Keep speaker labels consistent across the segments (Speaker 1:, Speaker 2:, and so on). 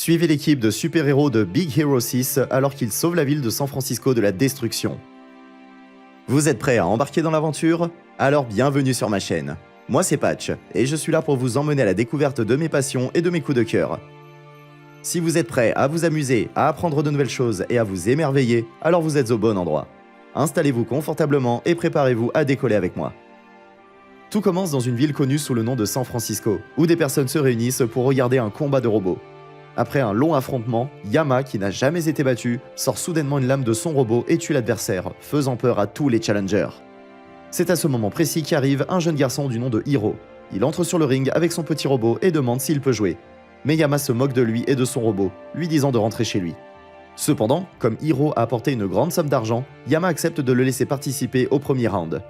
Speaker 1: Suivez l'équipe de super-héros de Big Hero 6 alors qu'ils sauvent la ville de San Francisco de la destruction. Vous êtes prêts à embarquer dans l'aventure? Alors bienvenue sur ma chaîne. Moi c'est Patch, et je suis là pour vous emmener à la découverte de mes passions et de mes coups de cœur. Si vous êtes prêts à vous amuser, à apprendre de nouvelles choses et à vous émerveiller, alors vous êtes au bon endroit. Installez-vous confortablement et préparez-vous à décoller avec moi. Tout commence dans une ville connue sous le nom de San Francisco, où des personnes se réunissent pour regarder un combat de robots. Après un long affrontement, Yama, qui n'a jamais été battu, sort soudainement une lame de son robot et tue l'adversaire, faisant peur à tous les challengers. C'est à ce moment précis qu'arrive un jeune garçon du nom de Hiro. Il entre sur le ring avec son petit robot et demande s'il peut jouer. Mais Yama se moque de lui et de son robot, lui disant de rentrer chez lui. Cependant, comme Hiro a apporté une grande somme d'argent, Yama accepte de le laisser participer au premier round.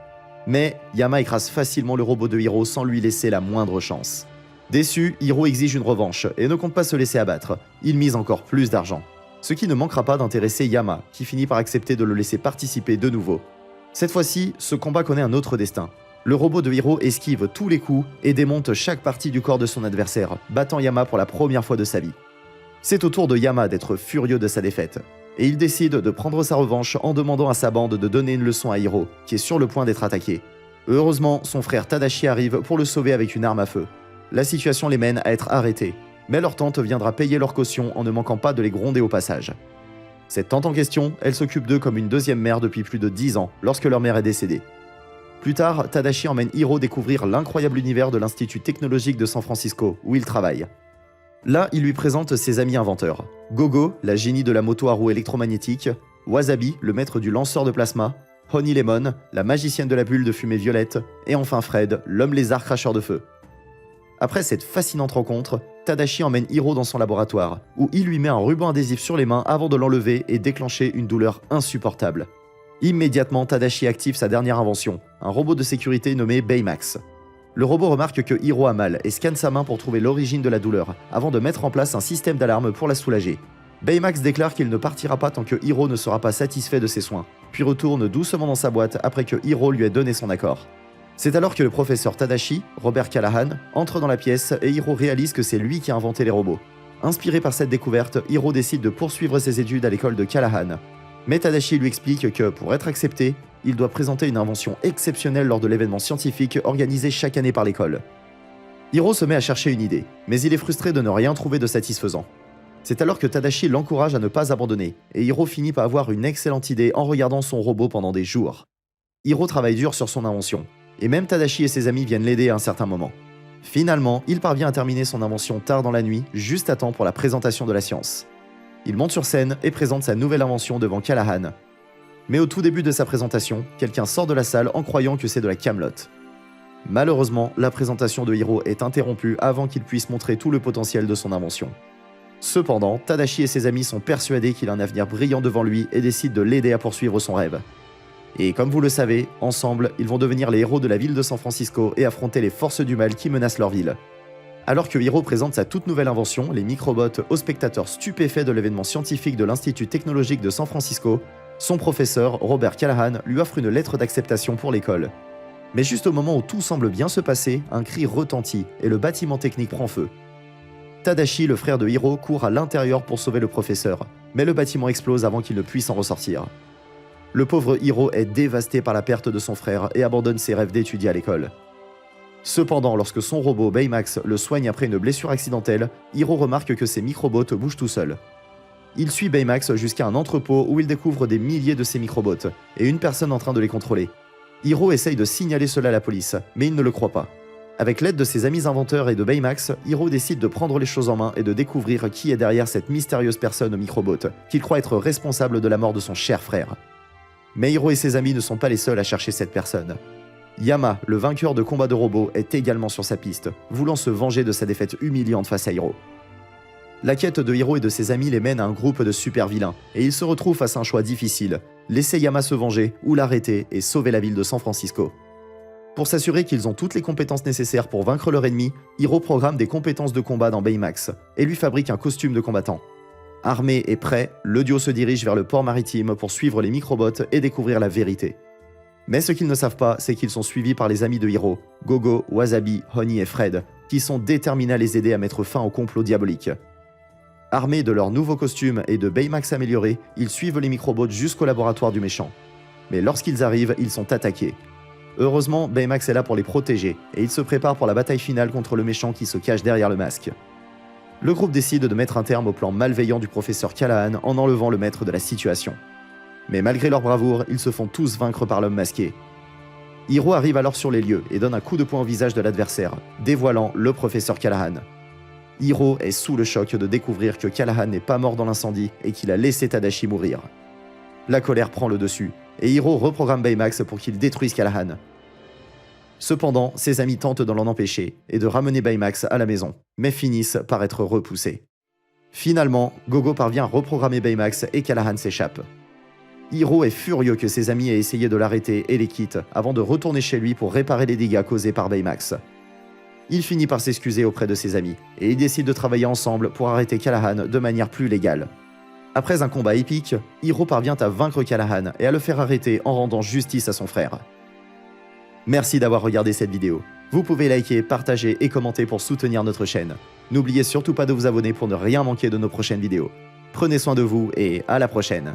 Speaker 1: Mais Yama écrase facilement le robot de Hiro sans lui laisser la moindre chance. Déçu, Hiro exige une revanche et ne compte pas se laisser abattre. Il mise encore plus d'argent. Ce qui ne manquera pas d'intéresser Yama, qui finit par accepter de le laisser participer de nouveau. Cette fois-ci, ce combat connaît un autre destin. Le robot de Hiro esquive tous les coups et démonte chaque partie du corps de son adversaire, battant Yama pour la première fois de sa vie. C'est au tour de Yama d'être furieux de sa défaite, et il décide de prendre sa revanche en demandant à sa bande de donner une leçon à Hiro, qui est sur le point d'être attaqué. Heureusement, son frère Tadashi arrive pour le sauver avec une arme à feu. La situation les mène à être arrêtés, mais leur tante viendra payer leur caution en ne manquant pas de les gronder au passage. Cette tante en question, elle s'occupe d'eux comme une deuxième mère depuis plus de 10 ans, lorsque leur mère est décédée. Plus tard, Tadashi emmène Hiro découvrir l'incroyable univers de l'Institut technologique de San Francisco, où il travaille. Là, il lui présente ses amis inventeurs. Gogo, la génie de la moto à roues électromagnétiques, Wasabi, le maître du lanceur de plasma, Honey Lemon, la magicienne de la bulle de fumée violette, et enfin Fred, l'homme lézard cracheur de feu. Après cette fascinante rencontre, Tadashi emmène Hiro dans son laboratoire, où il lui met un ruban adhésif sur les mains avant de l'enlever et déclencher une douleur insupportable. Immédiatement, Tadashi active sa dernière invention, un robot de sécurité nommé Baymax. Le robot remarque que Hiro a mal et scanne sa main pour trouver l'origine de la douleur, avant de mettre en place un système d'alarme pour la soulager. Baymax déclare qu'il ne partira pas tant que Hiro ne sera pas satisfait de ses soins, puis retourne doucement dans sa boîte après que Hiro lui ait donné son accord. C'est alors que le professeur Tadashi, Robert Callahan, entre dans la pièce et Hiro réalise que c'est lui qui a inventé les robots. Inspiré par cette découverte, Hiro décide de poursuivre ses études à l'école de Callahan. Mais Tadashi lui explique que, pour être accepté, il doit présenter une invention exceptionnelle lors de l'événement scientifique organisé chaque année par l'école. Hiro se met à chercher une idée, mais il est frustré de ne rien trouver de satisfaisant. C'est alors que Tadashi l'encourage à ne pas abandonner, et Hiro finit par avoir une excellente idée en regardant son robot pendant des jours. Hiro travaille dur sur son invention, et même Tadashi et ses amis viennent l'aider à un certain moment. Finalement, il parvient à terminer son invention tard dans la nuit, juste à temps pour la présentation de la science. Il monte sur scène et présente sa nouvelle invention devant Callahan. Mais au tout début de sa présentation, quelqu'un sort de la salle en croyant que c'est de la camelote. Malheureusement, la présentation de Hiro est interrompue avant qu'il puisse montrer tout le potentiel de son invention. Cependant, Tadashi et ses amis sont persuadés qu'il a un avenir brillant devant lui et décident de l'aider à poursuivre son rêve. Et comme vous le savez, ensemble, ils vont devenir les héros de la ville de San Francisco et affronter les forces du mal qui menacent leur ville. Alors que Hiro présente sa toute nouvelle invention, les microbots, aux spectateurs stupéfaits de l'événement scientifique de l'Institut technologique de San Francisco, son professeur, Robert Callahan, lui offre une lettre d'acceptation pour l'école. Mais juste au moment où tout semble bien se passer, un cri retentit et le bâtiment technique prend feu. Tadashi, le frère de Hiro, court à l'intérieur pour sauver le professeur, mais le bâtiment explose avant qu'il ne puisse en ressortir. Le pauvre Hiro est dévasté par la perte de son frère et abandonne ses rêves d'étudier à l'école. Cependant, lorsque son robot Baymax le soigne après une blessure accidentelle, Hiro remarque que ses microbots bougent tout seuls. Il suit Baymax jusqu'à un entrepôt où il découvre des milliers de ces microbots et une personne en train de les contrôler. Hiro essaye de signaler cela à la police, mais il ne le croit pas. Avec l'aide de ses amis inventeurs et de Baymax, Hiro décide de prendre les choses en main et de découvrir qui est derrière cette mystérieuse personne au microbot, qu'il croit être responsable de la mort de son cher frère. Mais Hiro et ses amis ne sont pas les seuls à chercher cette personne. Yama, le vainqueur de combat de robots, est également sur sa piste, voulant se venger de sa défaite humiliante face à Hiro. La quête de Hiro et de ses amis les mène à un groupe de super vilains, et ils se retrouvent face à un choix difficile, laisser Yama se venger ou l'arrêter et sauver la ville de San Francisco. Pour s'assurer qu'ils ont toutes les compétences nécessaires pour vaincre leur ennemi, Hiro programme des compétences de combat dans Baymax, et lui fabrique un costume de combattant. Armé et prêt, le duo se dirige vers le port maritime pour suivre les microbots et découvrir la vérité. Mais ce qu'ils ne savent pas, c'est qu'ils sont suivis par les amis de Hiro, Gogo, Wasabi, Honey et Fred, qui sont déterminés à les aider à mettre fin au complot diabolique. Armés de leurs nouveaux costumes et de Baymax améliorés, ils suivent les microbots jusqu'au laboratoire du méchant. Mais lorsqu'ils arrivent, ils sont attaqués. Heureusement, Baymax est là pour les protéger, et il se prépare pour la bataille finale contre le méchant qui se cache derrière le masque. Le groupe décide de mettre un terme au plan malveillant du professeur Callahan en enlevant le maître de la situation. Mais malgré leur bravoure, ils se font tous vaincre par l'homme masqué. Hiro arrive alors sur les lieux et donne un coup de poing au visage de l'adversaire, dévoilant le professeur Callahan. Hiro est sous le choc de découvrir que Callahan n'est pas mort dans l'incendie et qu'il a laissé Tadashi mourir. La colère prend le dessus, et Hiro reprogramme Baymax pour qu'il détruise Callahan. Cependant, ses amis tentent de l'en empêcher et de ramener Baymax à la maison, mais finissent par être repoussés. Finalement, Gogo parvient à reprogrammer Baymax et Callahan s'échappe. Hiro est furieux que ses amis aient essayé de l'arrêter et les quitte avant de retourner chez lui pour réparer les dégâts causés par Baymax. Il finit par s'excuser auprès de ses amis et ils décident de travailler ensemble pour arrêter Callahan de manière plus légale. Après un combat épique, Hiro parvient à vaincre Callahan et à le faire arrêter en rendant justice à son frère. Merci d'avoir regardé cette vidéo. Vous pouvez liker, partager et commenter pour soutenir notre chaîne. N'oubliez surtout pas de vous abonner pour ne rien manquer de nos prochaines vidéos. Prenez soin de vous et à la prochaine.